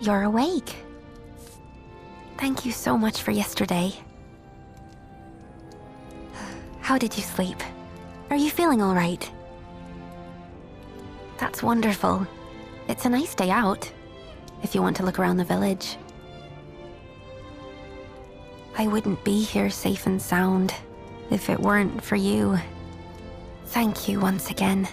you're awake. Thank you so much for yesterday. How did you sleep? Are you feeling all right? That's wonderful. It's a nice day out, if you want to look around the village. I wouldn't be here safe and sound if it weren't for you. Thank you once again.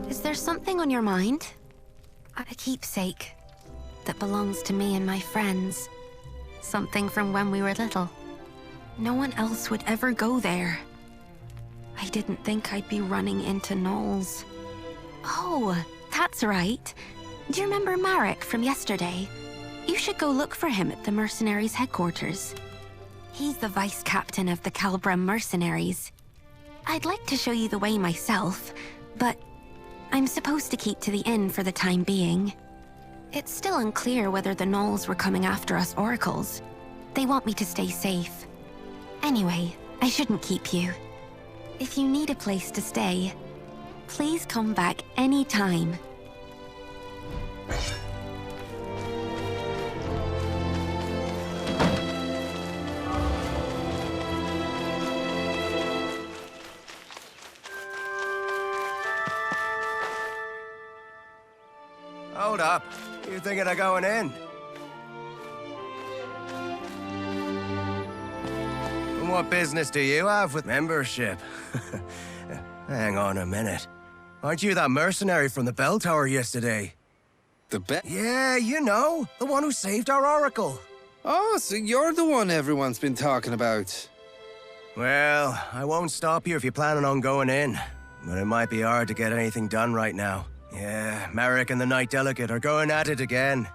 Is there something on your mind? A keepsake that belongs to me and my friends. Something from when we were little. No one else would ever go there. I didn't think I'd be running into gnolls. Oh, that's right. Do you remember Marek from yesterday? You should go look for him at the mercenaries' headquarters. He's the vice captain of the Calbram mercenaries. I'd like to show you the way myself, but I'm supposed to keep to the inn for the time being. It's still unclear whether the gnolls were coming after us oracles. They want me to stay safe. Anyway, I shouldn't keep you. If you need a place to stay, please come back anytime. Hold up. You thinking of going in? And what business do you have with membership? Hang on a minute. Aren't you that mercenary from the bell tower yesterday? The bell? Yeah, you know. The one who saved our oracle. Oh, so you're the one everyone's been talking about. Well, I won't stop you if you're planning on going in. But it might be hard to get anything done right now. Yeah, Marek and the Knight Delegate are going at it again.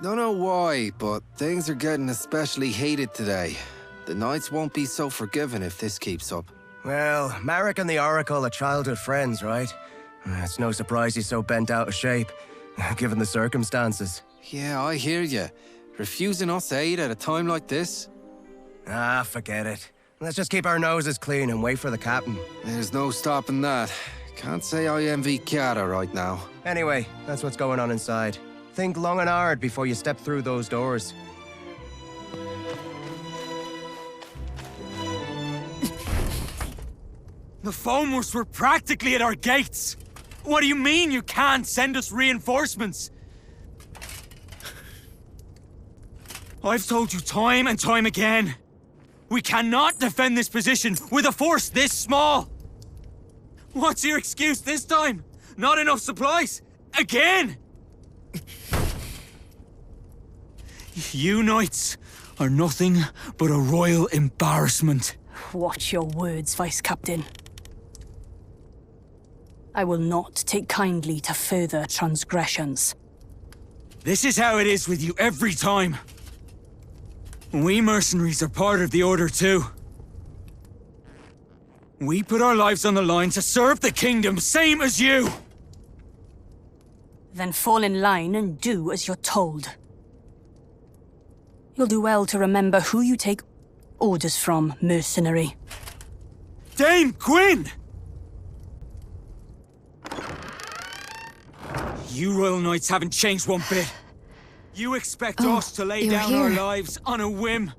Don't know why, but things are getting especially heated today. The Knights won't be so forgiving if this keeps up. Well, Marek and the Oracle are childhood friends, right? It's no surprise he's so bent out of shape, given the circumstances. Yeah, I hear you. Refusing us aid at a time like this? Ah, forget it. Let's just keep our noses clean and wait for the captain. There's no stopping that. Can't say I envy Chiara right now. Anyway, that's what's going on inside. Think long and hard before you step through those doors. The Foamers were practically at our gates. What do you mean you can't send us reinforcements? I've told you time and time again. We cannot defend this position with a force this small. What's your excuse this time? Not enough supplies? Again? You knights are nothing but a royal embarrassment. Watch your words, Vice Captain. I will not take kindly to further transgressions. This is how it is with you every time. We mercenaries are part of the Order too. We put our lives on the line to serve the kingdom, same as you! Then fall in line and do as you're told. You'll do well to remember who you take orders from, mercenary. Dame Gwyn! You Royal Knights haven't changed one bit. You expect us to lay down our lives on a whim.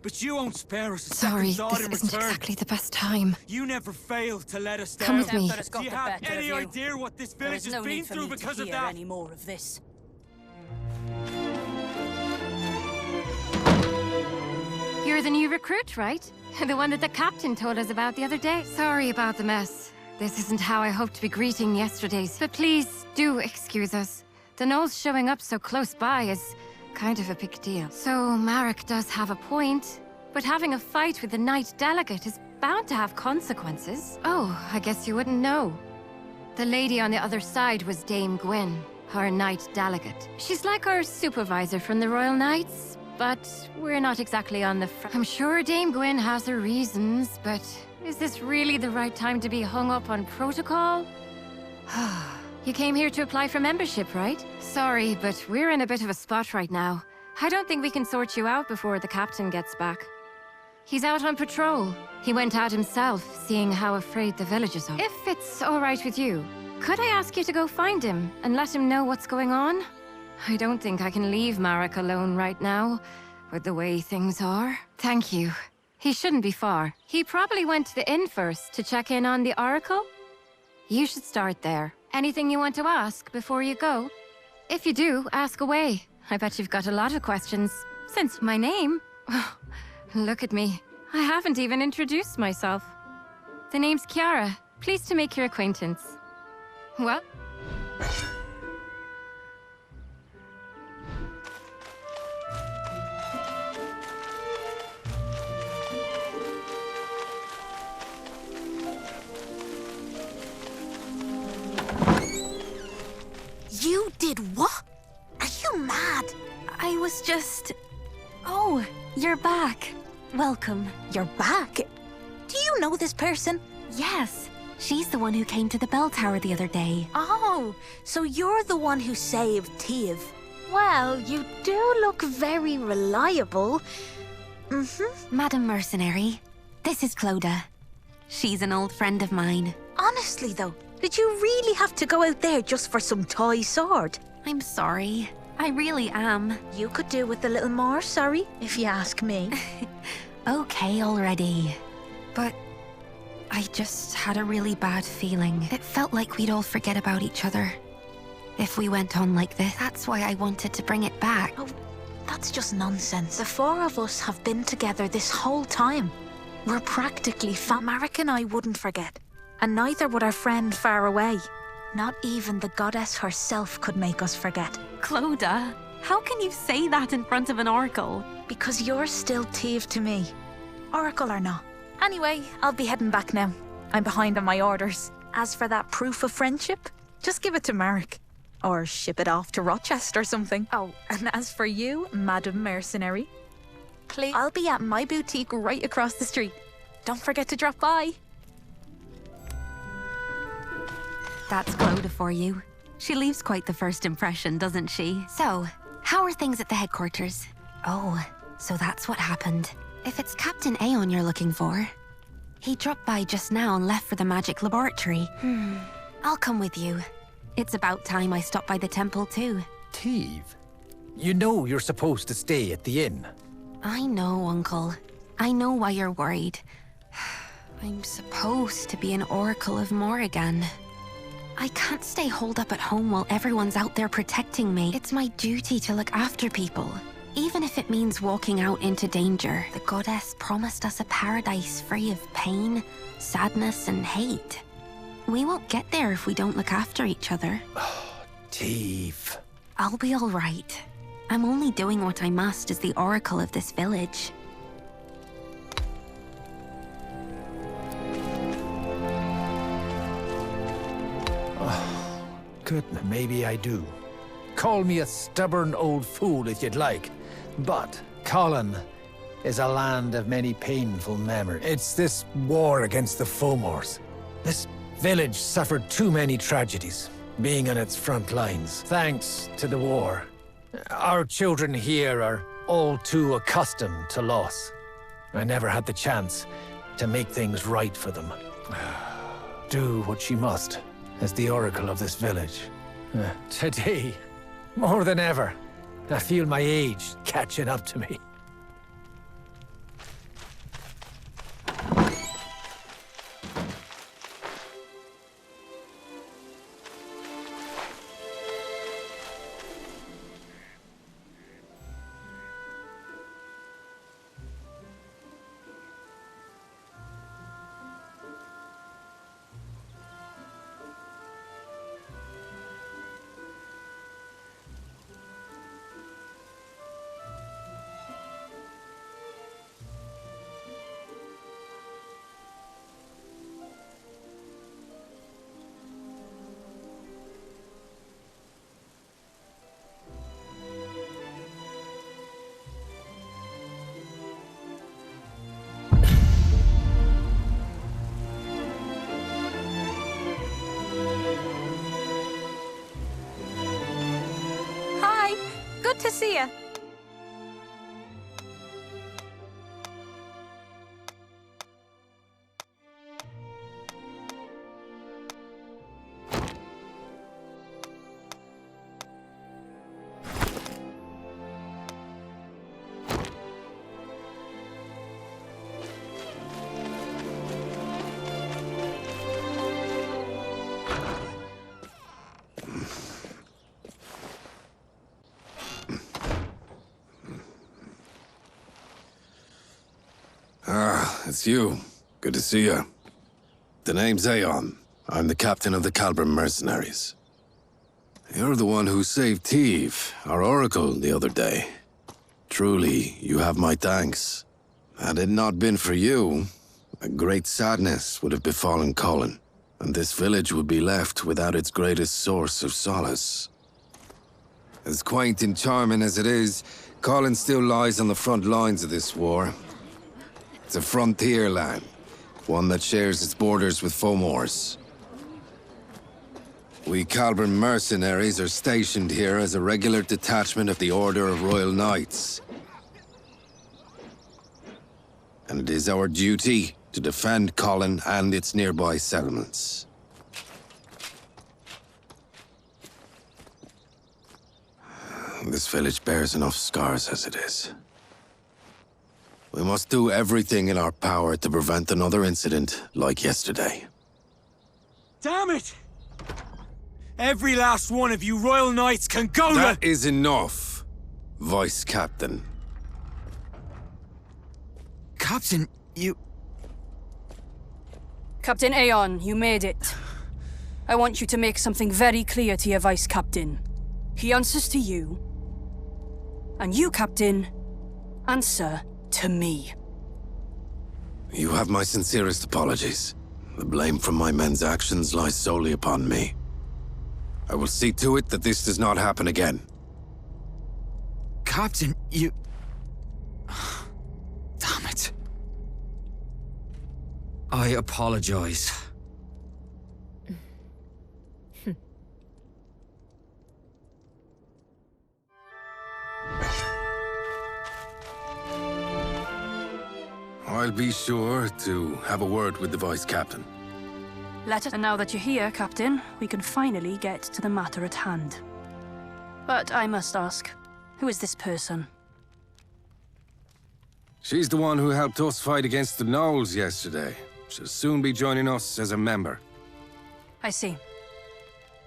But you won't spare us a second thought in return. This isn't exactly the best time. You never fail to let us down. Come with me. Do you have any idea what this village has been through because of that? Any more of this. You're the new recruit, right? The one that the captain told us about the other day. Sorry about the mess. This isn't how I hoped to be greeting yesterday's. But please, do excuse us. The gnolls showing up so close by is kind of a big deal. So Marek does have a point. But having a fight with the Knight Delegate is bound to have consequences. Oh, I guess you wouldn't know. The lady on the other side was Dame Gwyn, our Knight Delegate. She's like our supervisor from the Royal Knights, but we're not exactly on the front. I'm sure Dame Gwyn has her reasons, but is this really the right time to be hung up on protocol? You came here to apply for membership, right? Sorry, but we're in a bit of a spot right now. I don't think we can sort you out before the captain gets back. He's out on patrol. He went out himself, seeing how afraid the villagers are. If it's all right with you, could I ask you to go find him and let him know what's going on? I don't think I can leave Marek alone right now, with the way things are. Thank you. He shouldn't be far. He probably went to the inn first to check in on the Oracle. You should start there. Anything you want to ask before you go? If you do, ask away. I bet you've got a lot of questions. Since my name... Look at me. I haven't even introduced myself. The name's Kiara. Pleased to make your acquaintance. What? You did what? Are you mad? I was just... Oh, you're back. Welcome. You're back? Do you know this person? Yes, she's the one who came to the bell tower the other day. Oh, so you're the one who saved Tiv. Well, you do look very reliable. Madam Mercenary, this is Clodagh. She's an old friend of mine. Honestly, though, did you really have to go out there just for some toy sword? I'm sorry. I really am. You could do with a little more sorry, if you ask me. Okay already. But I just had a really bad feeling. It felt like we'd all forget about each other if we went on like this. That's why I wanted to bring it back. Oh, that's just nonsense. The four of us have been together this whole time. We're practically Marek and I wouldn't forget. And neither would our friend far away. Not even the goddess herself could make us forget. Clodagh, how can you say that in front of an oracle? Because you're still Tiv to me. Oracle or not. Anyway, I'll be heading back now. I'm behind on my orders. As for that proof of friendship, just give it to Marek. Or ship it off to Rochester or something. Oh, and as for you, Madam Mercenary, please, I'll be at my boutique right across the street. Don't forget to drop by. That's Clodagh for you. She leaves quite the first impression, doesn't she? So, how are things at the headquarters? Oh, so that's what happened. If it's Captain Aeon you're looking for, he dropped by just now and left for the magic laboratory. I'll come with you. It's about time I stopped by the temple too. Tiv, you know you're supposed to stay at the inn. I know, Uncle. I know why you're worried. I'm supposed to be an Oracle of Morrigan. I can't stay holed up at home while everyone's out there protecting me. It's my duty to look after people, even if it means walking out into danger. The goddess promised us a paradise free of pain, sadness, and hate. We won't get there if we don't look after each other. Tiv. I'll be all right. I'm only doing what I must as the oracle of this village. Good, maybe I do. Call me a stubborn old fool if you'd like, but Colin is a land of many painful memories. It's this war against the Fomors. This village suffered too many tragedies, being on its front lines. Thanks to the war, our children here are all too accustomed to loss. I never had the chance to make things right for them. Do what she must as the oracle of this village. Today, more than ever, I feel my age catching up to me. to see you. It's you. Good to see you. The name's Aeon. I'm the captain of the Calbrim mercenaries. You're the one who saved Teve, our oracle, the other day. Truly, you have my thanks. Had it not been for you, a great sadness would have befallen Colin, and this village would be left without its greatest source of solace. As quaint and charming as it is, Colin still lies on the front lines of this war. It's a frontier land, one that shares its borders with Fomors. We Calbrim mercenaries are stationed here as a regular detachment of the Order of Royal Knights. And it is our duty to defend Colin and its nearby settlements. This village bears enough scars as it is. We must do everything in our power to prevent another incident like yesterday. Damn it! Every last one of you Royal Knights can go That is enough, Vice Captain. Captain, you... Captain Aeon, you made it. I want you to make something very clear to your Vice Captain. He answers to you. And you, Captain, answer to me. You have my sincerest apologies. The blame for my men's actions lies solely upon me. I will see to it that this does not happen again. Captain, you... Damn it. I apologize. I'll be sure to have a word with the Vice Captain. And now that you're here, Captain, we can finally get to the matter at hand. But I must ask, who is this person? She's the one who helped us fight against the Gnolls yesterday. She'll soon be joining us as a member. I see.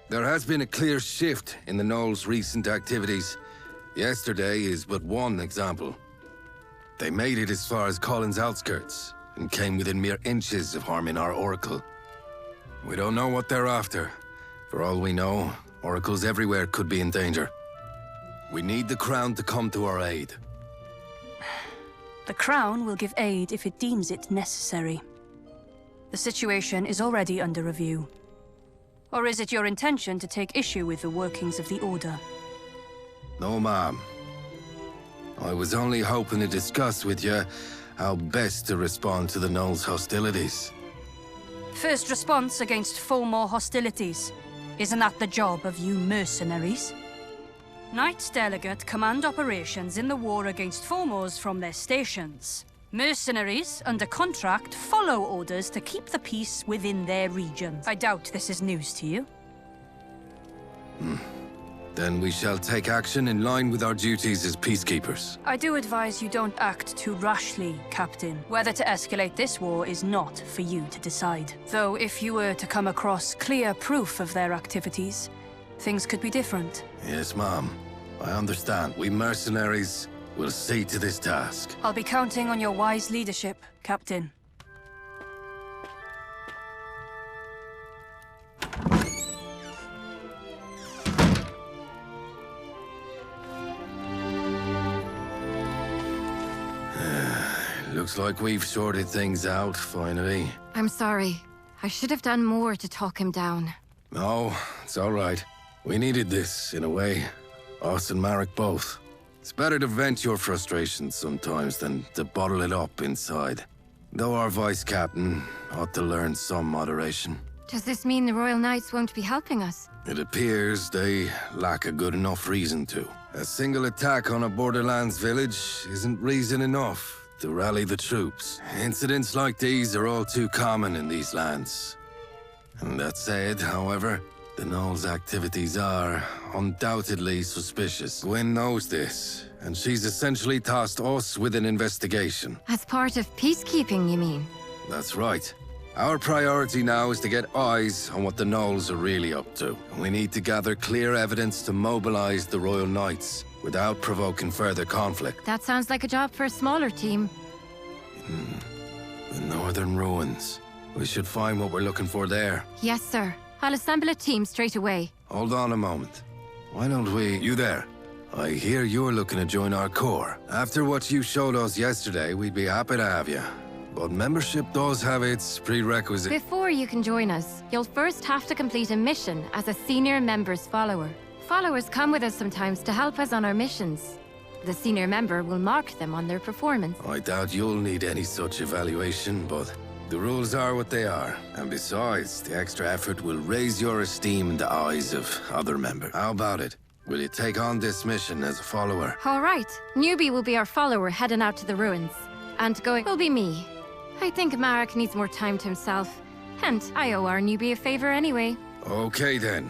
There has been a clear shift in the Gnolls' recent activities. Yesterday is but one example. They made it as far as Colin's outskirts, and came within mere inches of harming our Oracle. We don't know what they're after. For all we know, Oracles everywhere could be in danger. We need the Crown to come to our aid. The Crown will give aid if it deems it necessary. The situation is already under review. Or is it your intention to take issue with the workings of the Order? No, ma'am. I was only hoping to discuss with you how best to respond to the Gnolls' hostilities. First response against Fomor hostilities. Isn't that the job of you mercenaries? Knights Delegate command operations in the war against Fomors from their stations. Mercenaries, under contract, follow orders to keep the peace within their regions. I doubt this is news to you. Then we shall take action in line with our duties as peacekeepers. I do advise you don't act too rashly, Captain. Whether to escalate this war is not for you to decide. Though if you were to come across clear proof of their activities, things could be different. Yes, ma'am. I understand. We mercenaries will see to this task. I'll be counting on your wise leadership, Captain. Looks like we've sorted things out, finally. I'm sorry. I should have done more to talk him down. No, it's all right. We needed this, in a way. Us and Marek both. It's better to vent your frustrations sometimes than to bottle it up inside. Though our Vice Captain ought to learn some moderation. Does this mean the Royal Knights won't be helping us? It appears they lack a good enough reason to. A single attack on a Borderlands village isn't reason enough to rally the troops. Incidents like these are all too common in these lands. And that said, however, the Gnoll's activities are undoubtedly suspicious. Gwyn knows this, and she's essentially tasked us with an investigation. As part of peacekeeping, you mean? That's right. Our priority now is to get eyes on what the Gnolls are really up to. We need to gather clear evidence to mobilize the Royal Knights without provoking further conflict. That sounds like a job for a smaller team. The Northern Ruins. We should find what we're looking for there. Yes, sir. I'll assemble a team straight away. Hold on a moment. Why don't we... You there? I hear you're looking to join our corps. After what you showed us yesterday, we'd be happy to have you. But membership does have its prerequisites. Before you can join us, you'll first have to complete a mission as a senior member's follower. Followers come with us sometimes to help us on our missions. The senior member will mark them on their performance. I doubt you'll need any such evaluation, but the rules are what they are. And besides, the extra effort will raise your esteem in the eyes of other members. How about it? Will you take on this mission as a follower? All right. Newbie will be our follower heading out to the ruins. And going will be me. I think Marek needs more time to himself. And I owe our newbie a favor anyway. Okay then.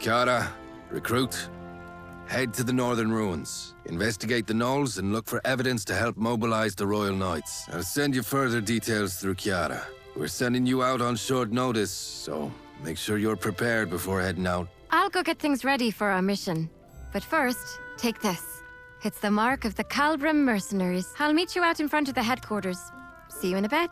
Kiara, recruit. Head to the Northern Ruins. Investigate the Gnolls and look for evidence to help mobilize the Royal Knights. I'll send you further details through Kiara. We're sending you out on short notice, so make sure you're prepared before heading out. I'll go get things ready for our mission. But first, take this. It's the mark of the Calbrim mercenaries. I'll meet you out in front of the headquarters. See you in a bit.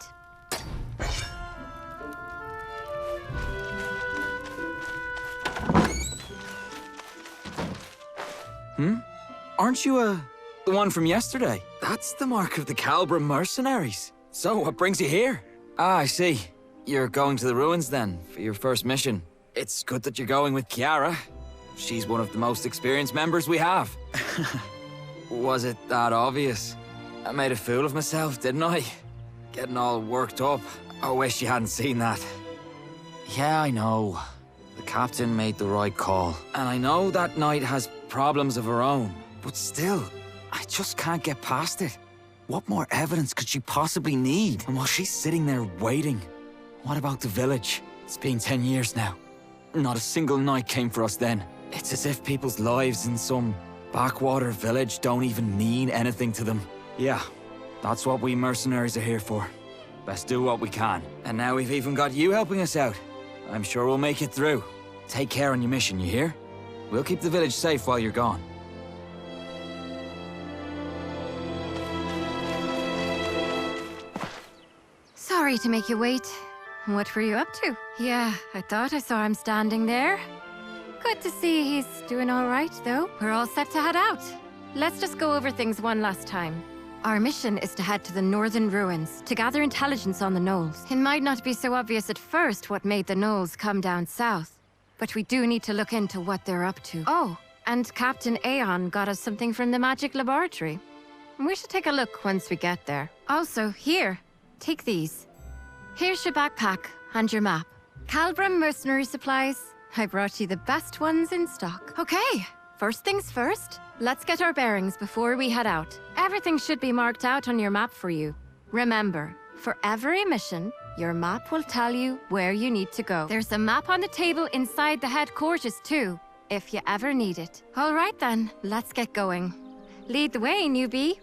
Aren't you, the one from yesterday? That's the mark of the Calbrim mercenaries. So, what brings you here? Ah, I see. You're going to the ruins then, for your first mission. It's good that you're going with Kiara. She's one of the most experienced members we have. Was it that obvious? I made a fool of myself, didn't I? Getting all worked up. I wish you hadn't seen that. Yeah, I know. The captain made the right call. And I know that knight has problems of her own. But still, I just can't get past it. What more evidence could she possibly need? And while she's sitting there waiting, what about the village? It's been 10 years now. Not a single knight came for us then. It's as if people's lives in some backwater village don't even mean anything to them. Yeah, that's what we mercenaries are here for. Best do what we can. And now we've even got you helping us out. I'm sure we'll make it through. Take care on your mission, you hear? We'll keep the village safe while you're gone. Sorry to make you wait. What were you up to? Yeah, I thought I saw him standing there. Good to see he's doing all right, though. We're all set to head out. Let's just go over things one last time. Our mission is to head to the Northern Ruins to gather intelligence on the Gnolls. It might not be so obvious at first what made the Gnolls come down south, but we do need to look into what they're up to. Oh, and Captain Aeon got us something from the magic laboratory. We should take a look once we get there. Also, here, take these. Here's your backpack and your map. Calbrim mercenary supplies. I brought you the best ones in stock. Okay, first things first. Let's get our bearings before we head out. Everything should be marked out on your map for you. Remember, for every mission, your map will tell you where you need to go. There's a map on the table inside the headquarters too, if you ever need it. All right then, let's get going. Lead the way, newbie.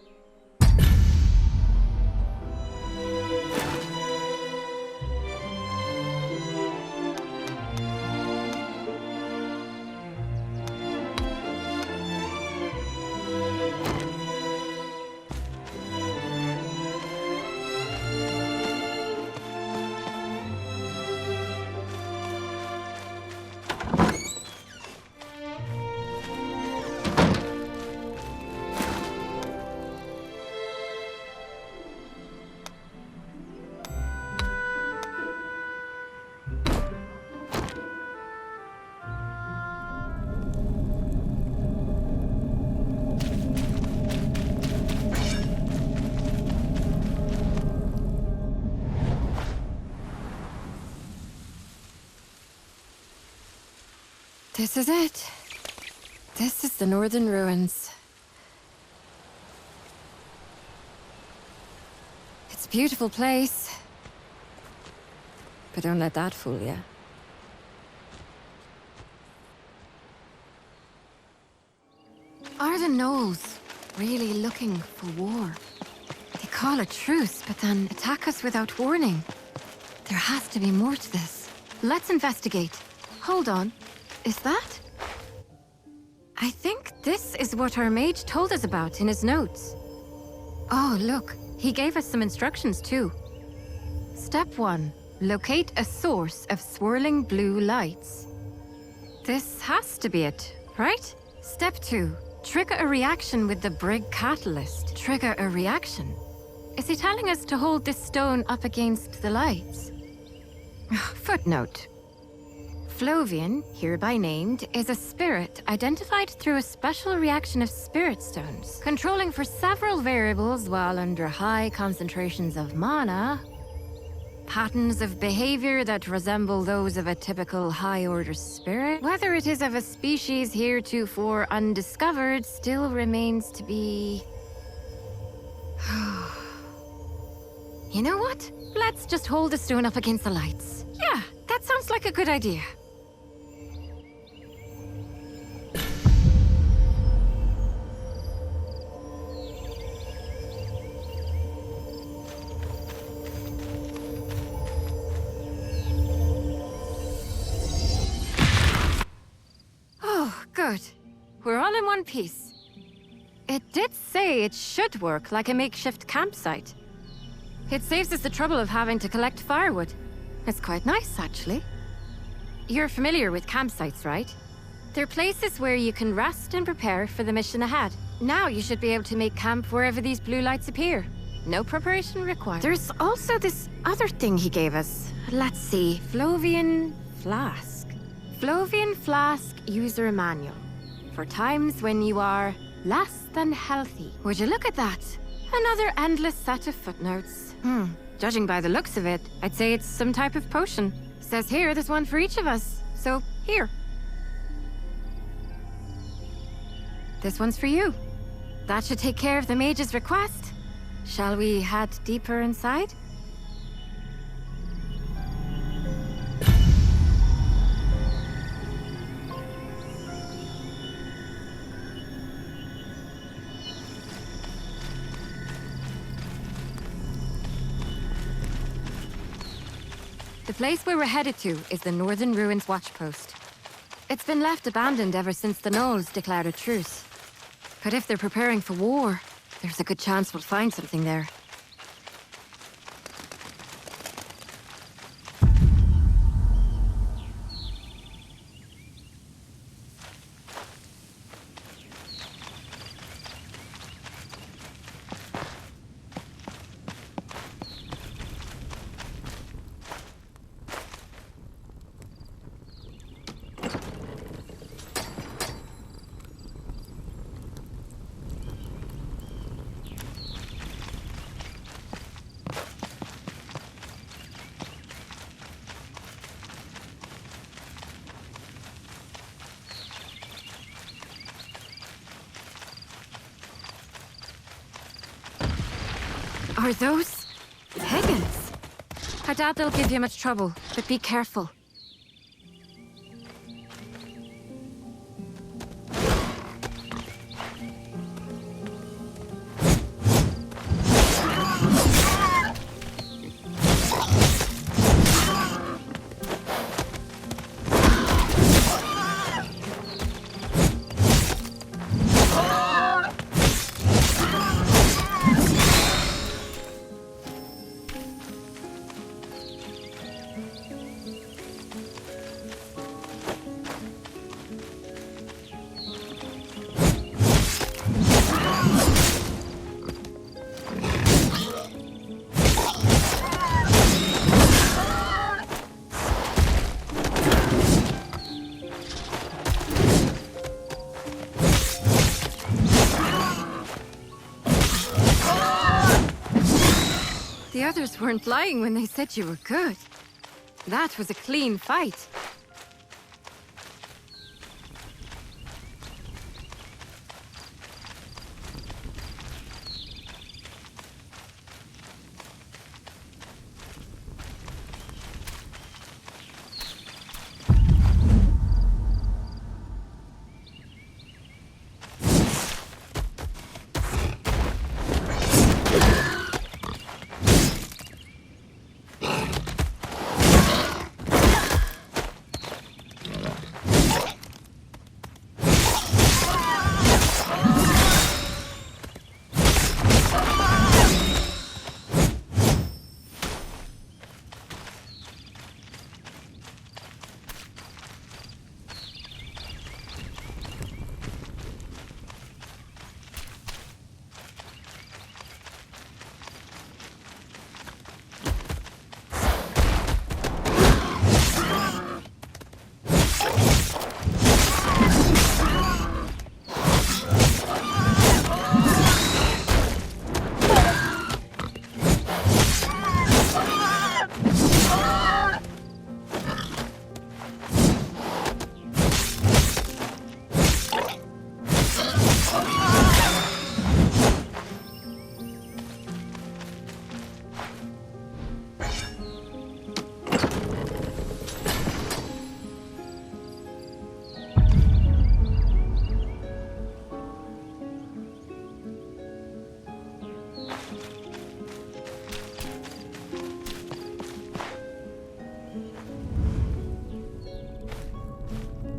This is it. This is the Northern Ruins. It's a beautiful place. But don't let that fool you. Are the Knolls really looking for war? They call a truce, but then attack us without warning. There has to be more to this. Let's investigate. Hold on. Is that? I think this is what our mage told us about in his notes. Oh, look. He gave us some instructions, too. Step 1. Locate a source of swirling blue lights. This has to be it, right? Step 2. Trigger a reaction with the Brig Catalyst. Trigger a reaction? Is he telling us to hold this stone up against the lights? Footnote. Flovian, hereby named, is a spirit identified through a special reaction of spirit stones, controlling for several variables while under high concentrations of mana. Patterns of behavior that resemble those of a typical high-order spirit. Whether it is of a species heretofore undiscovered still remains to be... You know what? Let's just hold the stone up against the lights. Yeah, that sounds like a good idea. Good. We're all in one piece. It did say it should work like a makeshift campsite. It saves us the trouble of having to collect firewood. It's quite nice, actually. You're familiar with campsites, right? They're places where you can rest and prepare for the mission ahead. Now you should be able to make camp wherever these blue lights appear. No preparation required. There's also this other thing he gave us. Let's see. Flovian Flask. Flovian Flask User Manual. For times when you are less than healthy. Would you look at that? Another endless set of footnotes. Judging by the looks of it, I'd say it's some type of potion. Says here there's one for each of us. So, here. This one's for you. That should take care of the mage's request. Shall we head deeper inside? The place we were headed to is the Northern Ruins Watchpost. It's been left abandoned ever since the Knolls declared a truce. But if they're preparing for war, there's a good chance we'll find something there. Are those pagans? I doubt they'll give you much trouble, but be careful. The others weren't lying when they said you were good. That was a clean fight.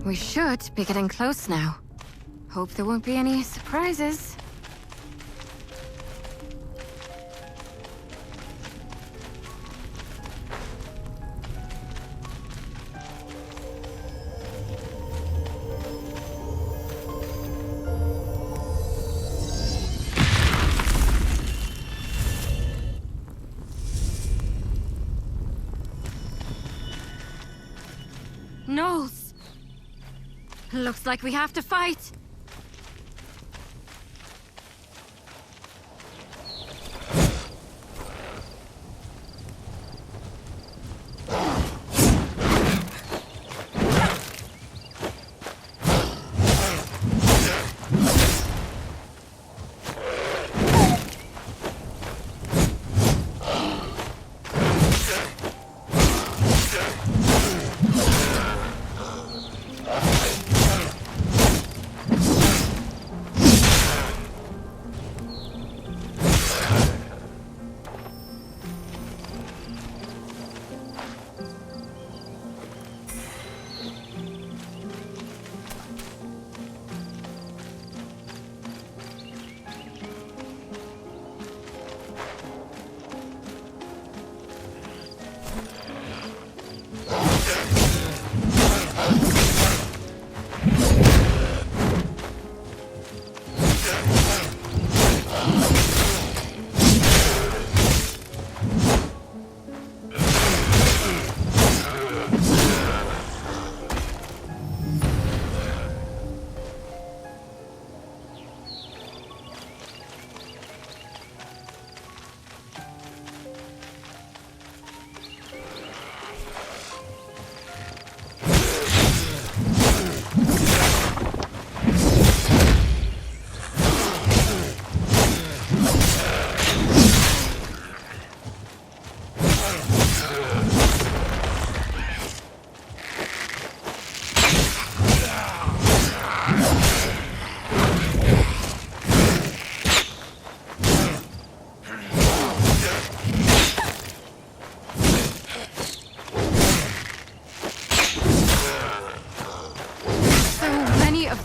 We should be getting close now. Hope there won't be any surprises. Knowles! Looks like we have to fight.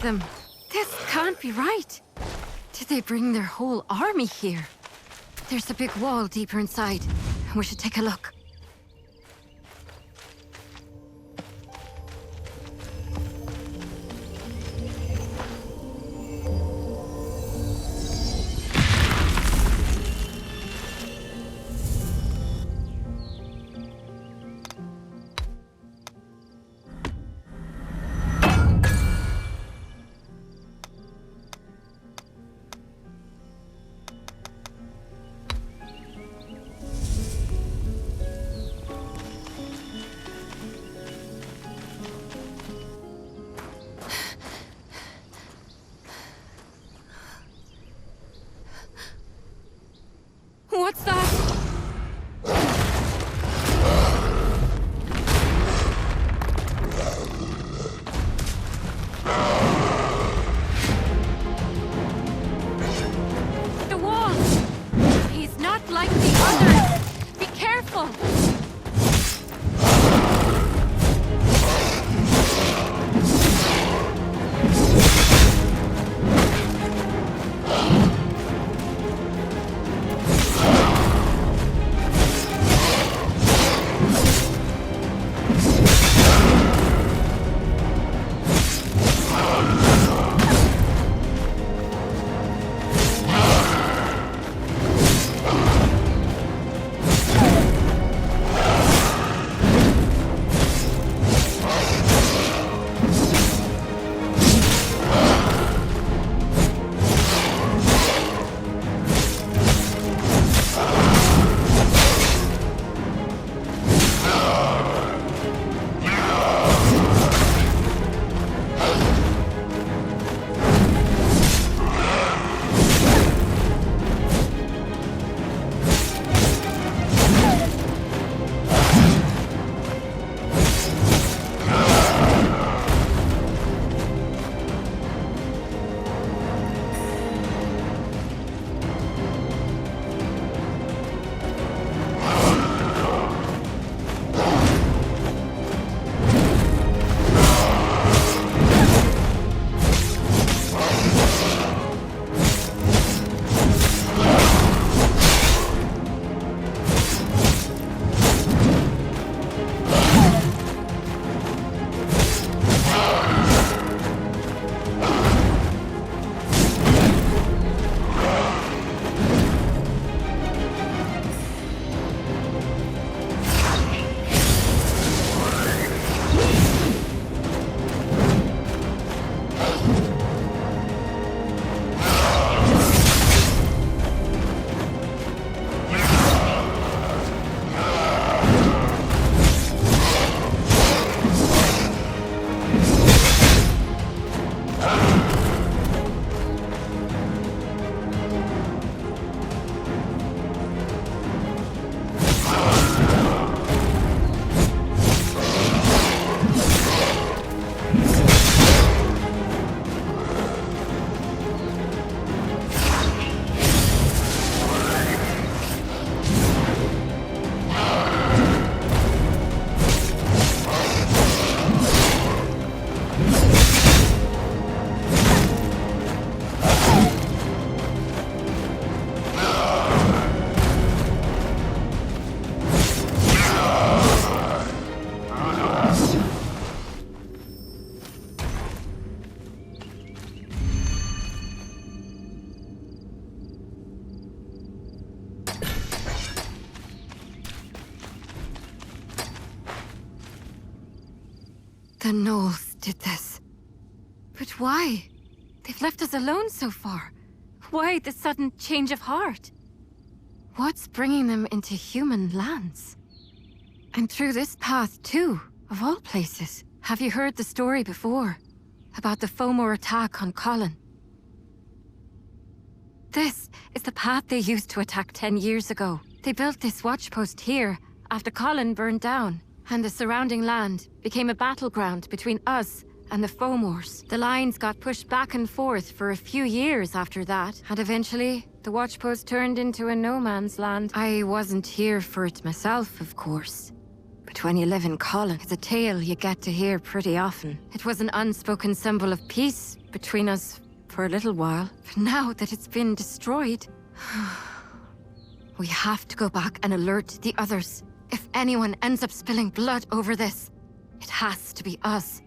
Them. This can't be right. Did they bring their whole army here? There's a big wall deeper inside. We should take a look. The Knolls did this. But why? They've left us alone so far. Why the sudden change of heart? What's bringing them into human lands? And through this path too, of all places. Have you heard the story before? About the Fomor attack on Colin? This is the path they used to attack 10 years ago. They built this watchpost here after Colin burned down, and the surrounding land became a battleground between us and the Fomors. The lines got pushed back and forth for a few years after that, and eventually the watchpost turned into a no-man's land. I wasn't here for it myself, of course. But when you live in Colin, it's a tale you get to hear pretty often. It was an unspoken symbol of peace between us for a little while. But now that it's been destroyed, we have to go back and alert the others. If anyone ends up spilling blood over this, it has to be us.